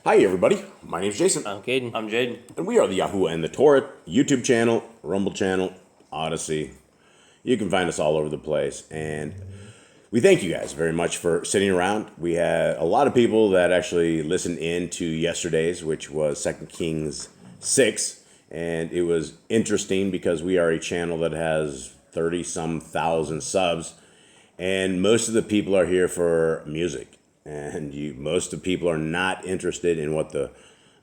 Hi, everybody. My name's Jason. I'm Caden. I'm Jaden. And we are the Yahuwah and the Torah YouTube channel, Rumble channel, Odyssey. You can find us all over the place. And we thank you guys very much for sitting around. We had a lot of people that actually listened in to yesterday's, which was 2 Kings 6. And it was interesting because we are a channel that has 30-some thousand subs. And most of the people are here for music. And most of the people are not interested in what the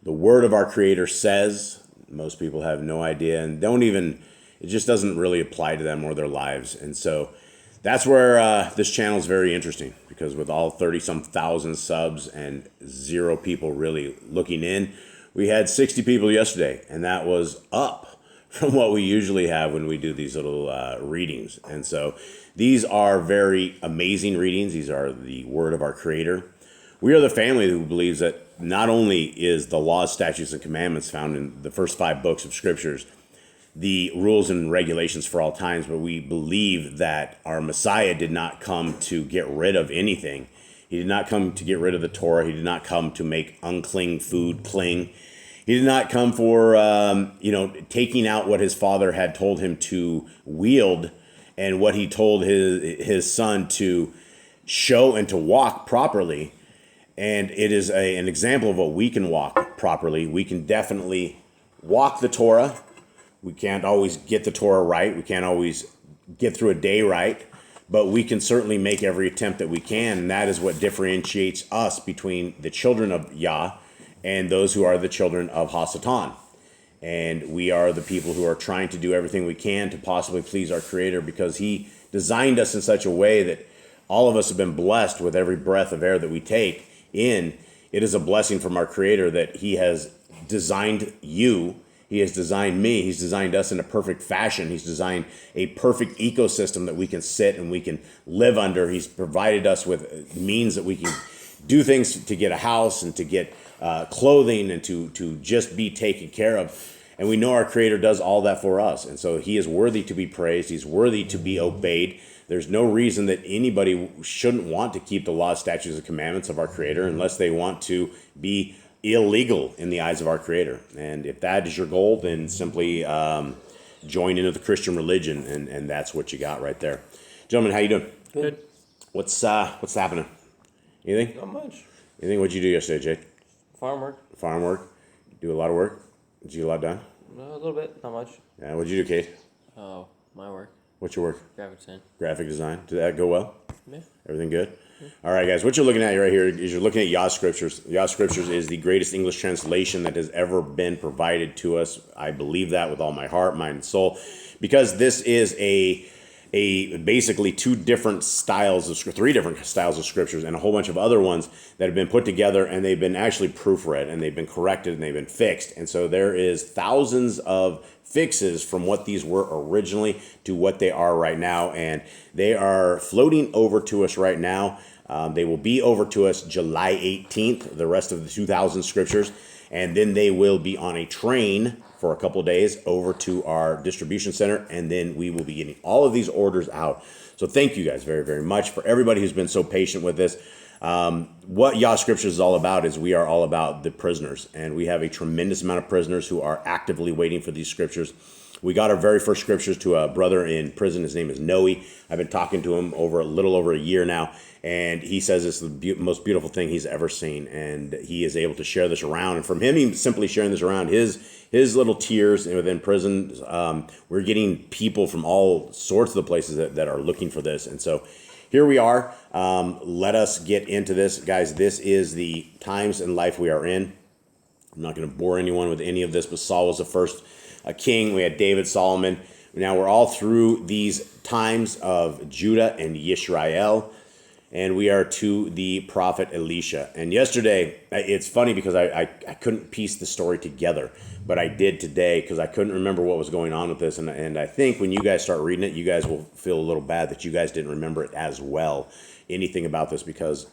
word of our Creator says. Most people have no idea and it just doesn't really apply to them or their lives. And so that's where this channel is very interesting, because with all 30-some thousand subs and 0 people really looking in, we had 60 people yesterday, and that was up from what we usually have when we do these little readings. And so these are very amazing readings. These are the word of our Creator. We are the family who believes that not only is the laws, statutes, and commandments found in the first 5 books of Scriptures the rules and regulations for all times, but we believe that our Messiah did not come to get rid of anything. He did not come to get rid of the Torah. He did not come to make unclean food cling. He did not come for, taking out what his father had told him to wield and what he told his son to show and to walk properly. And it is an example of what we can walk properly. We can definitely walk the Torah. We can't always get the Torah right. We can't always get through a day right. But we can certainly make every attempt that we can. And that is what differentiates us between the children of Yah and those who are the children of Hasatan. And we are the people who are trying to do everything we can to possibly please our Creator, because He designed us in such a way that all of us have been blessed with every breath of air that we take in. It is a blessing from our Creator that He has designed you. He has designed me. He's designed us in a perfect fashion. He's designed a perfect ecosystem that we can sit and we can live under. He's provided us with means that we can do things to get a house and to get clothing and to just be taken care of. And we know our Creator does all that for us. And so He is worthy to be praised. He's worthy to be obeyed. There's no reason that anybody shouldn't want to keep the laws, statutes, and commandments of our Creator unless they want to be illegal in the eyes of our Creator. And if that is your goal, then simply join into the Christian religion, and that's what you got right there. Gentlemen, how you doing? Good. What's happening? Anything? Not much. Anything? What'd you do yesterday, Jake? Farm work. Farm work? Do a lot of work? Did you get a lot done? A little bit. Not much. Yeah, what'd you do, Kate? Oh, my work. What's your work? Graphic design. Graphic design. Did that go well? Yeah. Everything good? Yeah. All right, guys. What you're looking at right here is you're looking at Yah Scriptures. Yah Scriptures is the greatest English translation that has ever been provided to us. I believe that with all my heart, mind, and soul, because this is basically 3 different styles of Scriptures and a whole bunch of other ones that have been put together, and they've been actually proofread, and they've been corrected, and they've been fixed. And so there is thousands of fixes from what these were originally to what they are right now, and they are floating over to us right now. They will be over to us July 18th, the rest of the 2,000 Scriptures, and then they will be on a train for a couple of days over to our distribution center, and then we will be getting all of these orders out. So thank you guys very, very much for everybody who's been so patient with this. What Yah Scriptures is all about is we are all about the prisoners, and we have a tremendous amount of prisoners who are actively waiting for these Scriptures. We got our very first Scriptures to a brother in prison. His name is Noe. I've been talking to him over a little over a year now, and he says it's the most beautiful thing he's ever seen, and he is able to share this around. And from him simply sharing this around, his little tears within prison, we're getting people from all sorts of the places that are looking for this. And so here we are. Let us get into this. Guys, this is the times in life we are in. I'm not going to bore anyone with any of this, but Saul was the first king. We had David, Solomon. Now we're all through these times of Judah and Yisrael, and we are to the prophet Elisha. And yesterday, it's funny because I couldn't piece the story together, but I did today because I couldn't remember what was going on with this. And I think when you guys start reading it, you guys will feel a little bad that you guys didn't remember it as well. anything about this because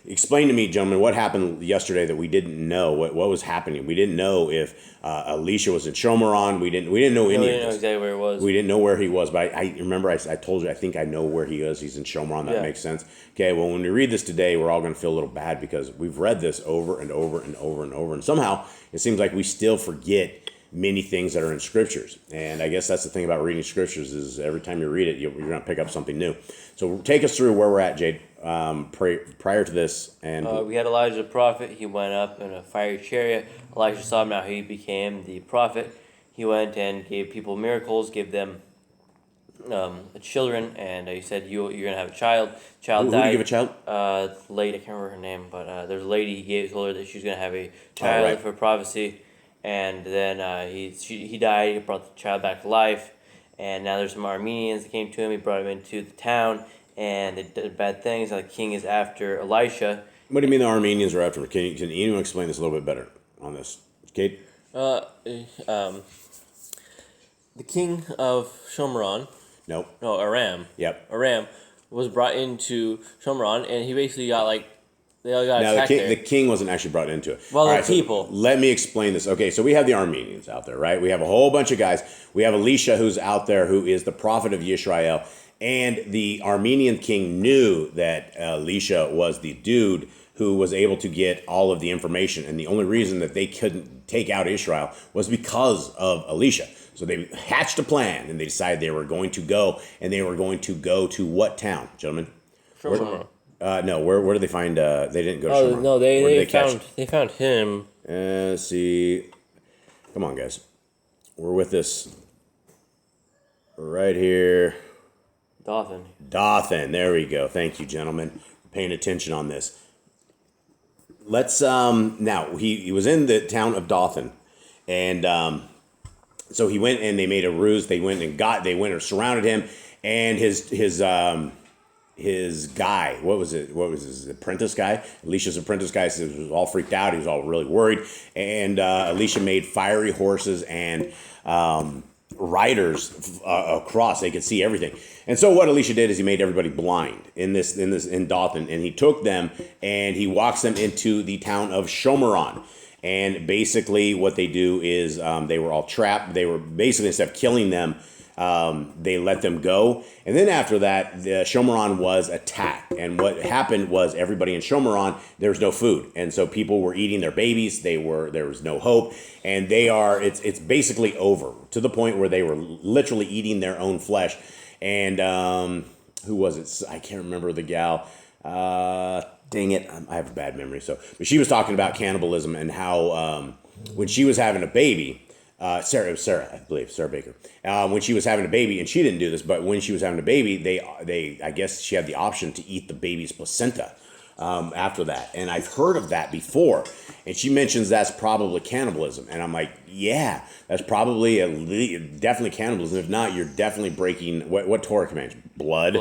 explain to me, gentlemen, what happened yesterday that we didn't know. What was happening? We didn't know if Elisha was in Shomeron. We didn't know any of We this. didn't know exactly where it was. We didn't know where he was, but I remember I told you I think I know where he is. He's in Shomeron. That makes sense. Okay, well, when we read this today, we're all going to feel a little bad because we've read this over and over and over and over, and somehow it seems like we still forget many things that are in scriptures. And I guess that's the thing about reading scriptures is every time you read it, you're going to pick up something new. So take us through where we're at, Jade, prior to this. And we had Elijah the prophet. He went up in a fiery chariot. Elijah saw him. Now he became the prophet. He went and gave people miracles, gave them children, and he said, you're going to have a child. Child who died. did he give a child? Lady, I can't remember her name, but there's a lady he told her that she was going to have a child for prophecy. And then he died. He brought the child back to life. And now there's some Armenians that came to him. He brought him into the town, and they did bad things. Now the king is after Elisha. What do you mean the Armenians are after him? Can anyone explain this a little bit better on this? Kate? The king of Shomeron. Nope. No, Aram. Yep. Aram was brought into Shomeron, and he basically got they all got Now, attacked there. the king wasn't actually brought into it. Well, All the people. So let me explain this. Okay, so we have the Armenians out there, right? We have a whole bunch of guys. We have Elisha who's out there, who is the prophet of Yisrael. And the Armenian king knew that Elisha was the dude who was able to get all of the information. And the only reason that they couldn't take out Israel was because of Elisha. So they hatched a plan, and they decided they were going to go. And they were going to go to what town, gentlemen? Shomeron. No, where did they find? They didn't go to Shomeron. No, Where did they found him. Let's see. Come on, guys. We're with this right here. Dothan. There we go. Thank you, gentlemen, for paying attention on this. Let's now he was in the town of Dothan, and so he went and they made a ruse. They went and surrounded him, and his guy, what was his apprentice guy? Elisha's apprentice guy was all freaked out. He was all really worried. And Elisha made fiery horses and riders across. They could see everything. And so what Elisha did is he made everybody blind in Dothan. And he took them and he walks them into the town of Shomeron. And basically what they do is they were all trapped. They were basically, instead of killing them, they let them go. And then after that, the Shomeron was attacked. And what happened was everybody in Shomeron, there was no food. And so people were eating their babies. There was no hope. And it's basically over to the point where they were literally eating their own flesh. And who was it? I can't remember the gal. Dang it. I have a bad memory. But she was talking about cannibalism and how when she was having a baby, Sarah, I believe, Sarah Baker. When she was having a baby, and she didn't do this, but when she was having a baby, I guess she had the option to eat the baby's placenta after that. And I've heard of that before. And she mentions that's probably cannibalism. And I'm like, yeah, that's probably definitely cannibalism. If not, you're definitely breaking what Torah commands: blood,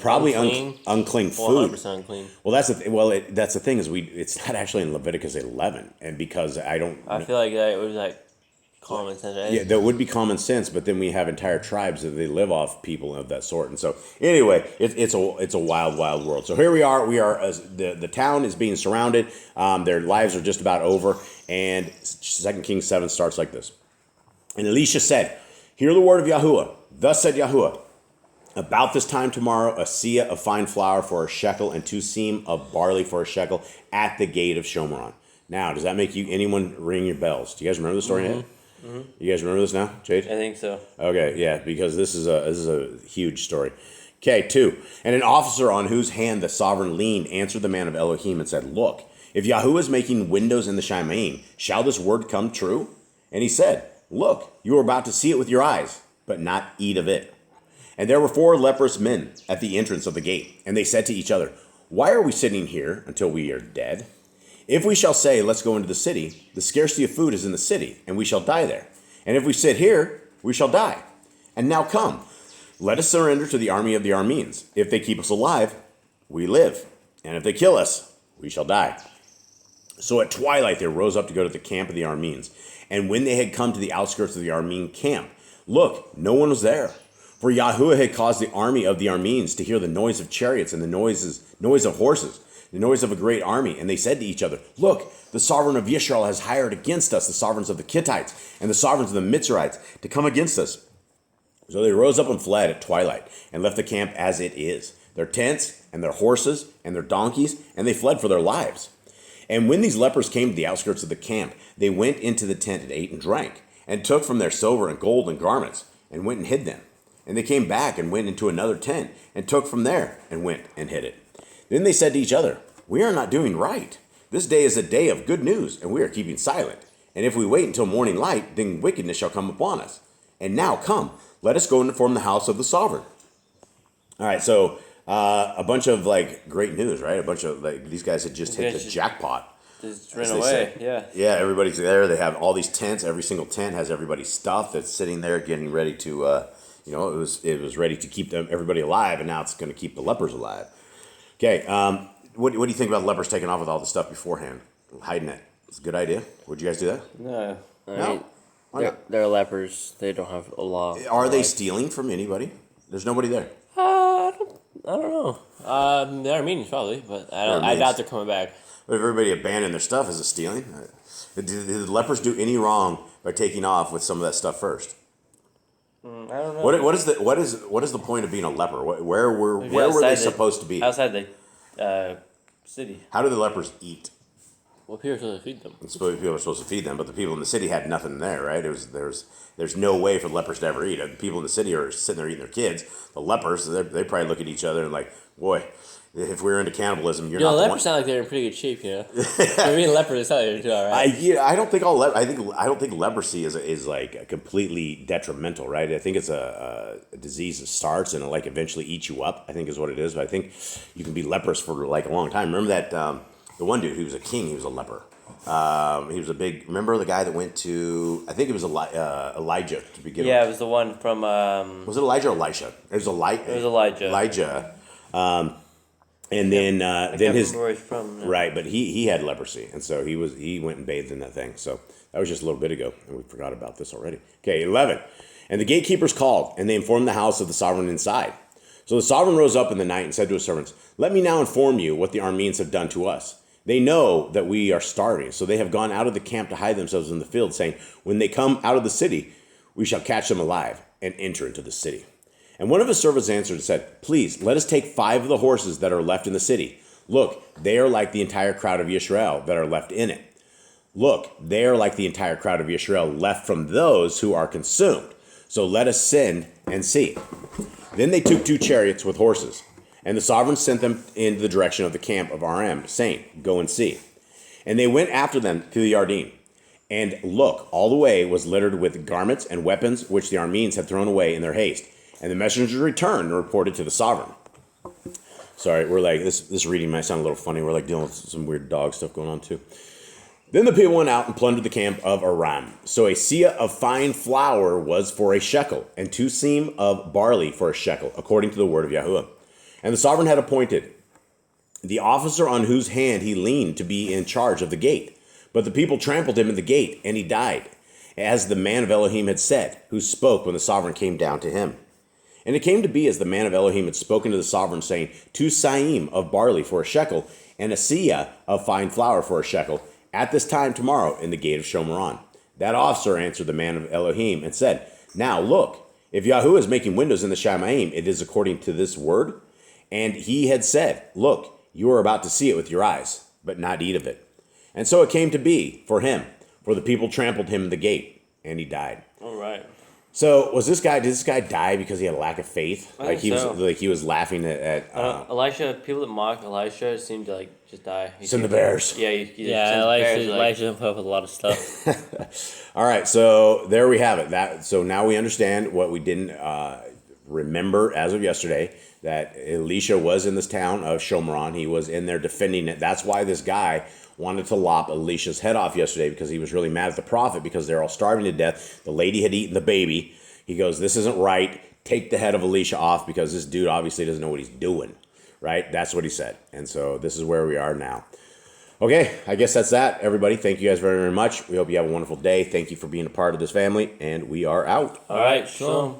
probably unclean food. 100% unclean. Well, that's the thing is it's not actually in Leviticus 11, and because I feel like that it was like common sense. Right? Yeah, that would be common sense, but then we have entire tribes that they live off people of that sort, and so anyway, it's a wild world. So here we are. The town is being surrounded. Their lives are just about over, and 2 Kings 7 starts like this. And Elisha said, "Hear the word of Yahuwah. Thus said Yahuwah, about this time tomorrow, a seah of fine flour for a shekel and 2 seam of barley for a shekel at the gate of Shomeron." Now, does that make anyone ring your bells? Do you guys remember the story? Mm-hmm. You guys remember this now, Jade? I think so. Okay, yeah, because this is a huge story. Okay, 2. And an officer on whose hand the sovereign leaned answered the man of Elohim and said, "Look, if Yahuwah is making windows in the Shamaim, shall this word come true?" And he said, "Look, you are about to see it with your eyes, but not eat of it." And there were 4 leprous men at the entrance of the gate, and they said to each other, "Why are we sitting here until we are dead? If we shall say, 'Let's go into the city,' the scarcity of food is in the city, and we shall die there. And if we sit here, we shall die. And now come, let us surrender to the army of the Arameans. If they keep us alive, we live. And if they kill us, we shall die." So at twilight they rose up to go to the camp of the Arameans. And when they had come to the outskirts of the Aramean camp, look, no one was there. For Yahuwah had caused the army of the Arameans to hear the noise of chariots and the noise of horses, the noise of a great army. And they said to each other, look, the sovereign of Israel has hired against us the sovereigns of the Kittites and the sovereigns of the Mitzrites to come against us. So they rose up and fled at twilight and left the camp as it is, their tents and their horses and their donkeys, and they fled for their lives. And when these lepers came to the outskirts of the camp, they went into the tent and ate and drank, and took from their silver and gold and garments, and went and hid them. And they came back and went into another tent, and took from there, and went and hid it. Then they said to each other, we are not doing right. This day is a day of good news, and we are keeping silent. And if we wait until morning light, then wickedness shall come upon us. And now come, let us go and inform the house of the sovereign. All right, so a bunch of like great news, right? A bunch of like these guys had just hit the jackpot. Just ran away, yeah. Yeah, everybody's there. They have all these tents. Every single tent has everybody's stuff that's sitting there, getting ready to, it was ready to keep everybody alive, and now it's going to keep the lepers alive. Okay, what do you think about lepers taking off with all the stuff beforehand, hiding it? It's a good idea. Would you guys do that? No. No. They're lepers. They don't have a law. Are they stealing from anybody? There's nobody there. I don't know. The Armenians probably, but I doubt they're coming back. But if everybody abandoned their stuff, is it stealing? Did the lepers do any wrong by taking off with some of that stuff first? I don't know. What is the point of being a leper? Where were they supposed to be? Outside the city. How do the lepers eat? Well, people are supposed to feed them. People are supposed to feed them, but the people in the city had nothing there, right? There's no way for the lepers to ever eat. The people in the city are sitting there eating their kids. The lepers, they probably look at each other and like, boy, if we're into cannibalism, you're not. Lepers sound like they're in pretty good shape, you know. I mean, lepers sound like they're all right. I don't think I don't think leprosy is like completely detrimental, right? I think it's a disease that starts and like eventually eats you up. I think is what it is. But I think you can be leprous for like a long time. Remember that the one dude who was a king, he was a leper. He was a big. Remember the guy that went to? I think it was Elijah to begin with. Yeah, it was the one from. Was it Elijah or Elisha? It was Elijah. It was Elijah. Elijah. And then his where he's from, right, but he had leprosy, and so he went and bathed in that thing. So that was just a little bit ago, and we forgot about this already. Okay, 11. And the gatekeepers called, and they informed the house of the sovereign inside. So the sovereign rose up in the night and said to his servants, "Let me now inform you what the Arameans have done to us. They know that we are starving, so they have gone out of the camp to hide themselves in the field, saying, when they come out of the city, we shall catch them alive and enter into the city." And one of his servants answered and said, "Please, let us take 5 of the horses that are left in the city. Look, they are like the entire crowd of Israel that are left in it. Look, they are like the entire crowd of Israel left from those who are consumed. So let us send and see." Then they took 2 chariots with horses, and the sovereign sent them in the direction of the camp of Aram, saying, "Go and see." And they went after them to the Yarden. And look, all the way was littered with garments and weapons which the Arameans had thrown away in their haste. And the messengers returned and reported to the sovereign. Sorry, we're like, this reading might sound a little funny. We're like dealing with some weird dog stuff going on too. Then the people went out and plundered the camp of Aram. So a seah of fine flour was for a shekel, and 2 seam of barley for a shekel, according to the word of Yahuwah. And the sovereign had appointed the officer on whose hand he leaned to be in charge of the gate. But the people trampled him at the gate, and he died, as the man of Elohim had said, who spoke when the sovereign came down to him. And it came to be as the man of Elohim had spoken to the sovereign, saying, 2 saim of barley for a shekel, and a seah of fine flour for a shekel, at this time tomorrow in the gate of Shomeron. That officer answered the man of Elohim and said, "Now look, if Yahuwah is making windows in the Shamaim, it is according to this word." And he had said, "Look, you are about to see it with your eyes, but not eat of it." And so it came to be for him, for the people trampled him at the gate, and he died. All right. So did this guy die because he had a lack of faith? He was laughing at Elisha. People that mock Elisha seem to just die. Send the bears. Yeah, Elisha put up with a lot of stuff. All right, so there we have it. So now we understand what we didn't remember as of yesterday, that Elisha was in this town of Shomeron. He was in there defending it. That's why this guy wanted to lop Elisha's head off yesterday, because he was really mad at the prophet because they're all starving to death. The lady had eaten the baby. He goes, "This isn't right. Take the head of Elisha off, because this dude obviously doesn't know what he's doing." Right? That's what he said. And so this is where we are now. Okay, I guess that's that, everybody. Thank you guys very, very much. We hope you have a wonderful day. Thank you for being a part of this family, and we are out. All right, shalom.